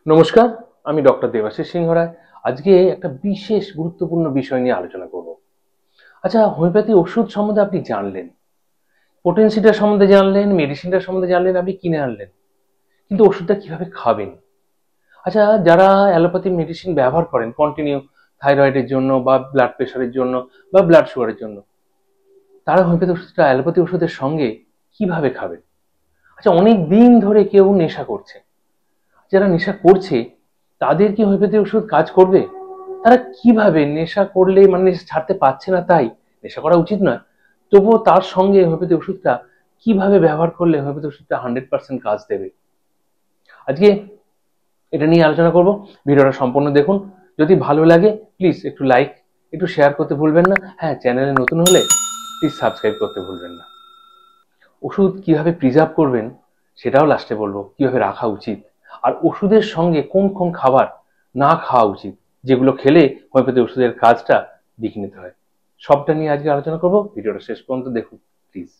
নমস্কার, আমি ডক্টর দেবাশিস সিংহ রায়। আজকে একটা বিশেষ গুরুত্বপূর্ণ বিষয় নিয়ে আলোচনা করব। আচ্ছা, হোমিওপ্যাথি ওষুধ সম্বন্ধে আপনি জানলেন, পোটেন্সিটা সম্বন্ধে জানলেন, মেডিসিনটা সম্বন্ধে জানলেন, আপনি কিনে আনলেন, কিন্তু ওষুধটা কিভাবে খাবেন? আচ্ছা, যারা অ্যালোপ্যাথি মেডিসিন ব্যবহার করেন কন্টিনিউ, থাইরয়েডের জন্য বা ব্লাড প্রেশারের জন্য বা ব্লাড সুগারের জন্য, তারা হোমিওপ্যাথি ওষুধটা অ্যালোপ্যাথি ওষুধের সঙ্গে কিভাবে খাবেন? আচ্ছা, অনেক দিন ধরে কেউ নেশা করছে, যারা নেশা করছে তাদের কি হোমিওপ্যাথি ওষুধ কাজ করবে? তারা কিভাবে নেশা করলে, মানে নেশা ছাড়তে পারছে না তাই নেশা করা উচিত নয়, তবুও তার সঙ্গে হোমিওপ্যাথি ওষুধটা কিভাবে ব্যবহার করলে হোমিওপ্যাথি ওষুধটা 100% কাজ দেবে, আজকে এটা নিয়ে আলোচনা করব। ভিডিওটা সম্পূর্ণ দেখুন। যদি ভালো লাগে প্লিজ একটু লাইক, একটু শেয়ার করতে ভুলবেন না। হ্যাঁ, চ্যানেলে নতুন হলে প্লিজ সাবস্ক্রাইব করতে ভুলবেন না। ওষুধ কিভাবে প্রিজার্ভ করবেন সেটাও লাস্টে বলবো, কিভাবে রাখা উচিত, আর ওষুধের সঙ্গে কোন কোন খাবার না খাওয়া উচিত, যেগুলো খেলে হোমিওপ্যাথি ওষুধের কাজটা বিঘ্নিত হয়, সবটা নিয়ে আজকে আলোচনা করব। ভিডিওটা শেষ পর্যন্ত দেখুন প্লিজ।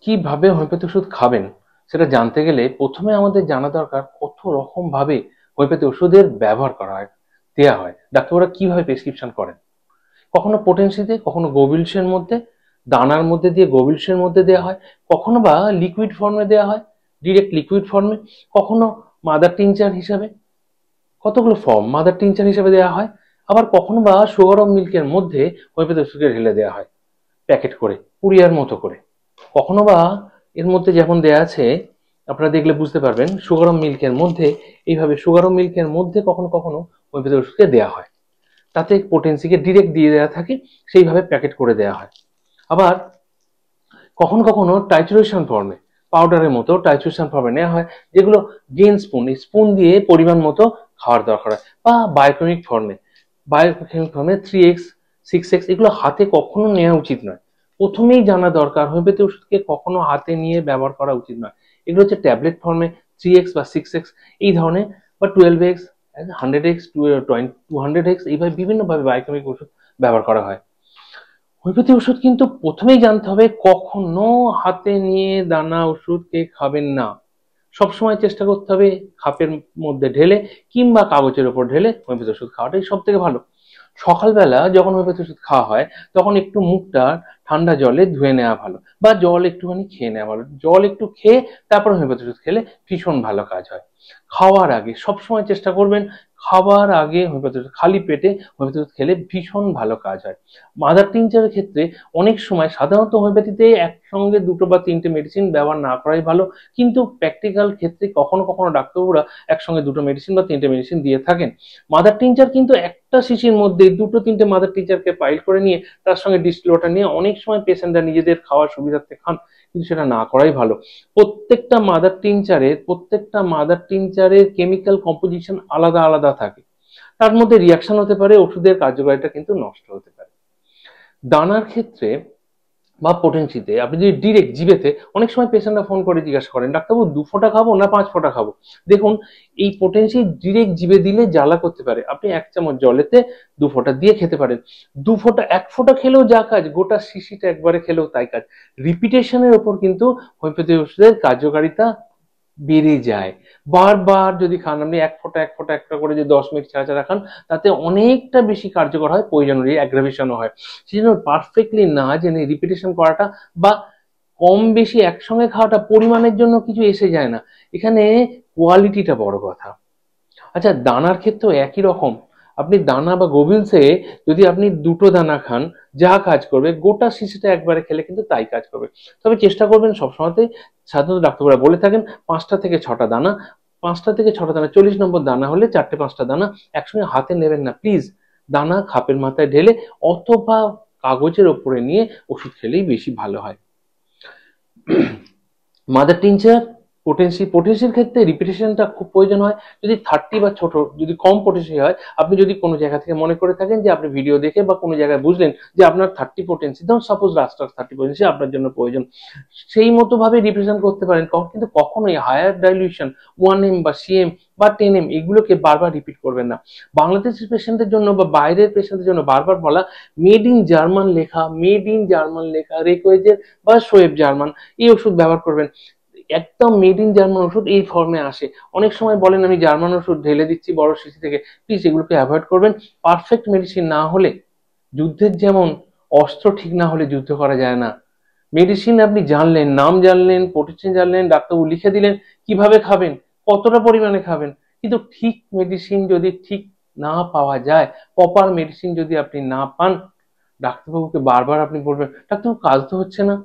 কিভাবে হোমিওপ্যাথি ওষুধ খাবেন সেটা জানতে গেলে প্রথমে আমাদের জানা দরকার কত রকম ভাবে হোমিওপ্যাথি ওষুধের ব্যবহার করা হয়, দেওয়া হয়, ডাক্তাররা কিভাবে প্রেসক্রিপশন করেন। কখনো পোটেন্সিতে, কখনো গোবিলসের মধ্যে, দানার মধ্যে দিয়ে গোবিলসের মধ্যে দেওয়া হয়, কখনো বা লিকুইড ফর্মে দেওয়া হয়, ডিরেক্ট লিকুইড ফর্মে, কখনো মাদার টিনচার হিসাবে, কতগুলো ফর্ম মাদার টিনচার হিসাবে দেওয়া হয়, আবার কখনো বা সুগার অফ মিল্কের মধ্যে হোমিওপ্যাথি ওষুধের ঢেলে দেওয়া হয় প্যাকেট করে, পুরিয়ার মতো করে। কখনো বা এর মধ্যে যেমন দেওয়া আছে, আপনারা দেখলে বুঝতে পারবেন, সুগার অফ মিল্কের মধ্যে, এইভাবে সুগার অফ মিল্কের মধ্যে কখনো কখনো হোমিওপ্যাথি ওষুধকে দেওয়া হয়, তাতে পোটেন্সিকে ডিরেক্ট দিয়ে দেওয়া থাকে, সেইভাবে প্যাকেট করে দেওয়া হয়। আবার কখনো কখনো টাইট্রেশন ফর্মে, পাউডারের মতো টাইট্রেশন ফর্মে নেওয়া হয়, যেগুলো গেন স্পুন, এই স্পুন দিয়ে পরিমাণ মতো খাওয়ার দরকার হয়, বা বায়োকেমিক ফর্মে, বায়োকেমিক ফর্মে 3x 6x, এগুলো হাতে কখনো নেওয়া উচিত নয়। প্রথমেই জানা দরকার হোমিওপ্যাথি ওষুধকে কখনো হাতে নিয়ে ব্যবহার করা উচিত নয়। এগুলো হচ্ছে ট্যাবলেট ফর্মে 3x বা 6x এই ধরনের, বা 12x, 100x, 200x, এইভাবে বিভিন্নভাবে বায়োকেমিক ওষুধ ব্যবহার করা হয়। হোমিওপ্যাথি ওষুধ কিন্তু প্রথমেই জানতে হবে কখনো হাতে নিয়ে দানা ওষুধকে খাবেন না। সবসময় চেষ্টা করতে হবে কাপের মধ্যে ঢেলে কিংবা কাগজের উপর ঢেলে হোমিওপ্যাথি ওষুধ খাওয়াটাই সব থেকে ভালো। সকালবেলা যখন হোমিওপ্যাথি ওষুধ খাওয়া হয় তখন একটু মুখটা ঠান্ডা জলে ধুয়ে নেওয়া ভালো, বা জল একটুখানি খেয়ে নেওয়া ভালো। জল একটু খেয়ে তারপর হোমিওপ্যাথি ওষুধ খেলে ভীষণ ভালো কাজ হয়। খাওয়ার আগে সবসময় চেষ্টা করবেন, খাবার আগে হোমিওপ্যাথি ওষুধ, খালি পেটে হোমিওপ্যাথি ওষুধ খেলে ভীষণ ভালো কাজ হয়। মাদার টিনচারের ক্ষেত্রে অনেক সময়, সাধারণত হোমিওপ্যাথিতে একসঙ্গে দুটো বা তিনটে মেডিসিন ব্যবহার না করাই ভালো, কিন্তু প্র্যাকটিক্যাল ক্ষেত্রে কখনো কখনো ডাক্তারবাবুরা একসঙ্গে দুটো মেডিসিন বা তিনটে মেডিসিন দিয়ে থাকেন। মাদার টিনচার কিন্তু একটা শিশির মধ্যে দুটো তিনটে মাদার টিনচারকে পাইল করে নিয়ে তার সঙ্গে ডিস্টিল ওয়াটার নিয়ে অনেক সময় পেশেন্টরা নিজেদের খাওয়ার সুবিধার্থে খান, কিন্তু সেটা না করাই ভালো। প্রত্যেকটা মাদার টিনচারের কেমিক্যাল কম্পোজিশন আলাদা আলাদা থাকে, তার মধ্যে রিয়াকশন হতে পারে, ওষুধের কার্যকারিতা কিন্তু নষ্ট হতে পারে। দানার ক্ষেত্রে বা পোটেন্সিতে আপনি যদি ডিরেক্ট জিভেতে, অনেক সময় পেশেন্টরা ফোন করে জিজ্ঞাসা করেন, ডাক্তারবাবু 2 ফোঁটা খাবো না 5 ফোঁটা খাবো? দেখুন, এই পোটেন্সি ডিরেক্ট জিভে দিলে জ্বালা করতে পারে। আপনি 1 চামচ জলেতে 2 ফোঁটা দিয়ে খেতে পারেন। 2 ফোঁটা 1 ফোঁটা খেলেও যা কাজ, গোটা শিশিটা একবারে খেলেও তাই কাজ। রিপিটেশনের ওপর কিন্তু হোমিওপ্যাথি ওষুধের কার্যকারিতা বেড়ে যায়। বারবার যদি খান, আপনি 1 ফোঁটা একটা করে যে 10 মিনিট ছাড়া ছাড়া খান, তাতে অনেকটা বেশি কার্যকর হয়, প্রয়োজনীয় অ্যাগ্রাভেশনও হয়। সেই জন্য পারফেক্টলি না জেনে রিপিটেশন করাটা বা কম বেশি একসঙ্গে খাওয়াটা পরিমাণের জন্য কিছু এসে যায় না, এখানে কোয়ালিটিটা বড় কথা। আচ্ছা, দানার ক্ষেত্রেও একই রকম। আপনি দানা বা গোবিলসে যদি আপনি দুটো দানা খান, যা কাজ করবে, গোটা শিশিটা একবারে খেলে কিন্তু তাই কাজ করবে। তবে চেষ্টা করবেন সবসময়তে, সাধারণত ডাক্তাররা বলে থাকেন 5টা থেকে 6টা দানা, 5টা থেকে 6টা দানা, 40 নম্বর দানা হলে 4টে 5টা দানা একসঙ্গে হাতে নেবেন না প্লিজ। দানা খাপের মাথায় ঢেলে অথবা কাগজের ওপরে নিয়ে ওষুধ খেলেই বেশি ভালো হয়। মাদার টিনচার পোটেন্সির ক্ষেত্রে রিপিটেশনটা খুব প্রয়োজন হয়। যদি 30 বা ছোট, যদি কম পোটেন্সি হয়, আপনি যদি কোনো জায়গা থেকে মনে করে থাকেন যে আপনি ভিডিও দেখে বা কোনো জায়গায় বুঝলেন যে আপনার 30 পোটেন্সি, ধরুন সাপোজ রাস্টার 30 পোটেন্সি আপনার জন্য প্রয়োজন, সেই মতো ভাবে রিপ্রেজেন্ট করতে পারেন। কিন্তু কখনোই হায়ার ডাইলিউশন 1M বা CM বা 10M এগুলোকে বারবার রিপিট করবেন না। বাংলাদেশের পেশেন্টের জন্য বা বাইরের পেশেন্টের জন্য বারবার বলা মেড ইন জার্মান লেখা রেকোয়েজের বা শোয়েব জার্মান এই ওষুধ ব্যবহার করবেন। একদম মেড ইন জার্মান ওষুধ এই ফর্মে আসে। অনেক সময় বলেন আমি জার্মান ওষুধ ঢেলে দিচ্ছি বড় শিশি থেকে, প্লিজ এগুলোকে অ্যাভয়েড করবেন। পারফেক্ট মেডিসিন না হলে, যুদ্ধের যেমন অস্ত্র ঠিক না হলে যুদ্ধ করা যায় না। মেডিসিন আপনি জানলেন, নাম জানলেন, পোটেনশন জানলেন, ডাক্তারবাবু লিখে দিলেন কিভাবে খাবেন, কতটা পরিমাণে খাবেন, কিন্তু ঠিক মেডিসিন যদি ঠিক না পাওয়া যায়, প্রপার মেডিসিন যদি আপনি না পান, ডাক্তারবাবুকে বারবার আপনি বলবেন ডাক্তারবাবু কাজ তো হচ্ছে না,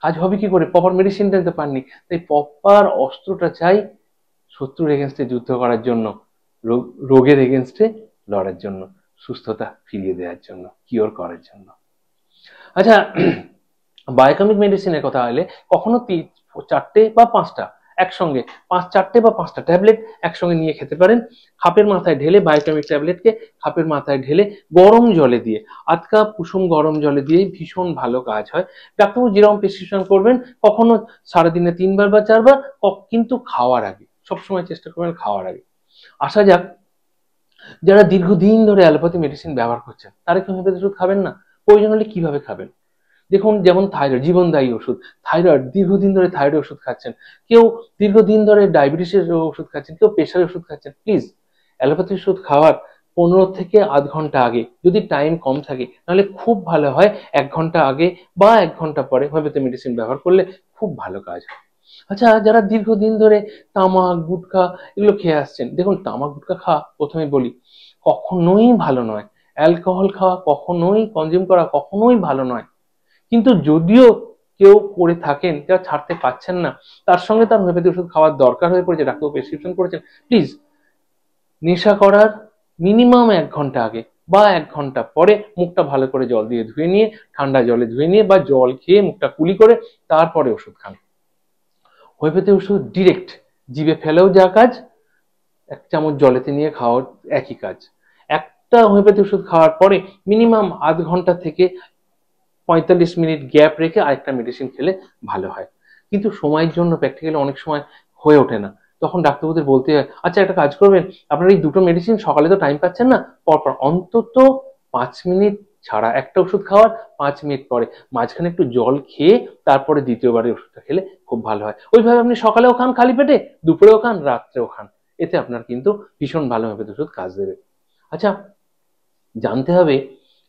কাজ হবে কি করে, প্রপার মেডিসিনটা নিতে পাননি। তাই প্রপার অস্ত্রটা চাই শত্রুর এগেনস্টে যুদ্ধ করার জন্য, রোগের এগেনস্টে লড়ার জন্য, সুস্থতা ফিরিয়ে দেওয়ার জন্য, কিওর করার জন্য। আচ্ছা, বায়োকেমিক মেডিসিনের কথা হলে কখনো 4টে বা 5টা একসঙ্গে, 4টে বা 5টা ট্যাবলেট একসঙ্গে নিয়ে খেতে পারেন। খাপের মাথায় ঢেলে, বায়োকেমিক ট্যাবলেটকে খাপের মাথায় ঢেলে গরম জলে দিয়ে, আধ কাপ কুসুম গরম জলে দিয়ে ভীষণ ভালো কাজ হয়। ডাক্তারবাবু যেরকম প্রেসক্রিপশন করবেন, কখনো সারাদিনে 3বার বা 4বার, কিন্তু খাওয়ার আগে, সবসময় চেষ্টা করবেন খাওয়ার আগে। আসা যাক, যারা দীর্ঘদিন ধরে অ্যালোপ্যাথি মেডিসিন ব্যবহার করছেন তারা কি হোমিওপ্যাথি ওষুধ খাবেন না? প্রয়োজন হলে কিভাবে খাবেন? দেখুন, যেমন থাইরয়েড, জীবনদায়ী ওষুধ, থাইরয়েড দীর্ঘদিন ধরে থাইরয়েড ওষুধ খাচ্ছেন, কেউ দীর্ঘদিন ধরে ডায়াবেটিসের ওষুধ খাচ্ছেন, কেউ প্রেশারের ওষুধ খাচ্ছেন, প্লিজ অ্যালোপ্যাথি ওষুধ খাওয়ার 15 থেকে আধ ঘন্টা আগে, যদি টাইম কম থাকে নাহলে খুব ভালো হয় 1 ঘন্টা আগে বা 1 ঘন্টা পরে হোমিওপ্যাথি মেডিসিন ব্যবহার করলে খুব ভালো কাজ হয়। আচ্ছা, যারা দীর্ঘদিন ধরে তামাক গুটখা এগুলো খেয়ে আসছেন, দেখুন তামাক গুটখা খাওয়া প্রথমে বলি কখনোই ভালো নয়, অ্যালকোহল খাওয়া কখনোই, কনজিউম করা কখনোই ভালো নয়। কিন্তু যদিও কেউ করে থাকেন, যারা ছাড়তে পারছেন না, তার সঙ্গে তার হোমিওপ্যাথি ওষুধ খাওয়ার দরকার হয়ে পড়েছে, ডাক্তার প্রেসক্রিপশন করেছেন, প্লিজ নেশা করার মিনিমাম 1 ঘন্টা আগে বা 1 ঘন্টা পরে মুখটা ভালো করে জল দিয়ে ধুয়ে নিয়ে, ঠান্ডা জলে ধুয়ে নিয়ে বা জল খেয়ে মুখটা কুলি করে তারপরে ওষুধ খান। হোমিওপ্যাথি ওষুধ ডিরেক্ট জিভে ফেলেও যা কাজ, 1 চামচ জলেতে নিয়ে খাওয়ার একই কাজ। একটা হোমিওপ্যাথি ওষুধ খাওয়ার পরে মিনিমাম আধ ঘন্টা থেকে 45 মিনিট গ্যাপ রেখে আরেকটা মেডিসিন খেলে ভালো হয়। কিন্তু সময়ের জন্য প্র্যাকটিক্যালি অনেক সময় হয়ে ওঠে না, তখন ডাক্তারবাবুদের বলতে হয় আচ্ছা একটা কাজ করবেন, আপনার এই দুটো মেডিসিন সকালে তো টাইম পাচ্ছেন না, পরপর অন্তত 5 মিনিট ছাড়া একটা ওষুধ খাওয়ার 5 মিনিট পরে মাঝখানে একটু জল খেয়ে তারপরে দ্বিতীয়বারে ওষুধটা খেলে খুব ভালো হয়। ওইভাবে আপনি সকালেও খান খালি পেটে, দুপুরেও খান, রাত্রেও খান, এতে আপনার কিন্তু ভীষণ ভালো হোমিওপ্যাথি ওষুধ কাজ দেবে। আচ্ছা, জানতে হবে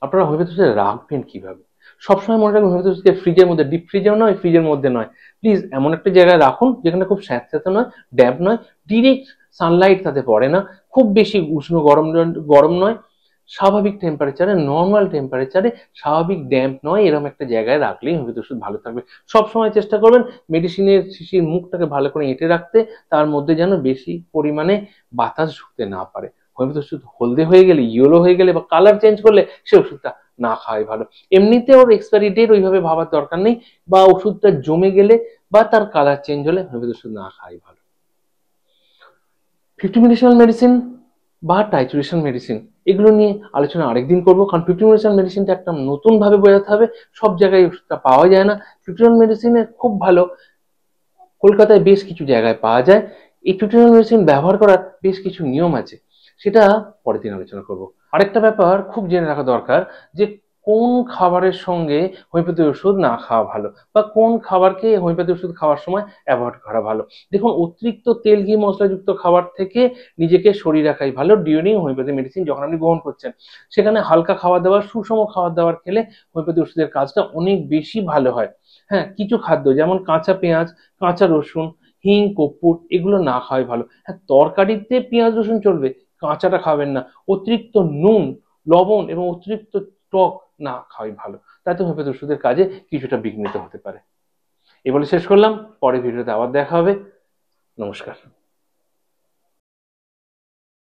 আপনারা হোমিওপ্যাথি ওষুধ রাখবেন কিভাবে। সবসময় মনে রাখবেন হোমিওপ্যাথি ওষুধকে ফ্রিজের মধ্যে, ডিপ ফ্রিজেও নয়, ফ্রিজের মধ্যে নয়, প্লিজ এমন একটা জায়গায় রাখুন যেখানে খুব স্যাঁতস্যাঁতে নয়, ড্যাম্প নয়, ডিরেক্ট সানলাইট তাতে পড়ে না, খুব বেশি উষ্ণ গরম নয়, স্বাভাবিক টেম্পারেচারে, নর্মাল টেম্পারেচারে, স্বাভাবিক ড্যাম্প নয়, এরকম একটা জায়গায় রাখলেই হোমিওপ্যাথি ওষুধ ভালো থাকবে। সবসময় চেষ্টা করবেন মেডিসিনের শিশির মুখটাকে ভালো করে এঁটে রাখতে, তার মধ্যে যেন বেশি পরিমাণে বাতাস ঢুকতে না পারে। হোমিওপ্যাথি ওষুধ হলদে হয়ে গেলে, ইয়েলো হয়ে গেলে বা কালার চেঞ্জ করলে সে ওষুধটা না খাওয়াই ভালো। এমনিতে ওর এক্সপায়ারি ডেট ওইভাবে ভাবার দরকার নেই, বা ওষুধটা জমে গেলে বা তার কালার চেঞ্জ হলে হোমিওপ্যাথি ওষুধ না খাওয়াই ভালো। 50 মেডিসিনাল মেডিসিন বা টাইট্রেশন মেডিসিন এগুলো নিয়ে আলোচনা আরেকদিন করবো, কারণ 50 মেডিসিনাল মেডিসিনটা একটা নতুন ভাবে বোঝাতে হবে, সব জায়গায় ওষুধটা পাওয়া যায় না। 50 মেডিসিনের খুব ভালো, কলকাতায় বেশ কিছু জায়গায় পাওয়া যায়। এই 50 মেডিসিন ব্যবহার করার বেশ কিছু নিয়ম আছে, সেটা পরের দিন আলোচনা করব। আরেকটা ব্যাপার খুব জেনে রাখা দরকার, যে কোন খাবারের সঙ্গে হোমিওপ্যাথি ওষুধ না খাওয়া ভালো, বা কোন খাবারকে হোমিওপ্যাথি ওষুধ খাওয়ার সময় অ্যাভয়েড করা ভালো। দেখুন, অতিরিক্ত তেল ঘি মশলাযুক্ত খাবার থেকে নিজেকে সরিয়ে রাখাই ভালো ডিউরিং হোমিওপ্যাথি মেডিসিন যখন আপনি গ্রহণ করছেন। সেখানে হালকা খাওয়া দাওয়া, সুষম খাওয়া দাওয়ার খেলে হোমিওপ্যাথি ওষুধের কাজটা অনেক বেশি ভালো হয়। হ্যাঁ, কিছু খাদ্য যেমন কাঁচা পেঁয়াজ, কাঁচা রসুন, হিং, কর্পূর এগুলো না খাওয়াই ভালো। হ্যাঁ, তরকারিতে পেঁয়াজ রসুন চলবে, কাঁচাটা খাবেন না। অতিরিক্ত নুন, লবণ এবং অতিরিক্ত টক না খাওয়াই ভালো, তাতে হোমিওপ্যাথি ওষুধের কাজে কিছুটা বিঘ্নিত হতে পারে। এই বলে শেষ করলাম, পরে ভিডিওতে আবার দেখা হবে। নমস্কার।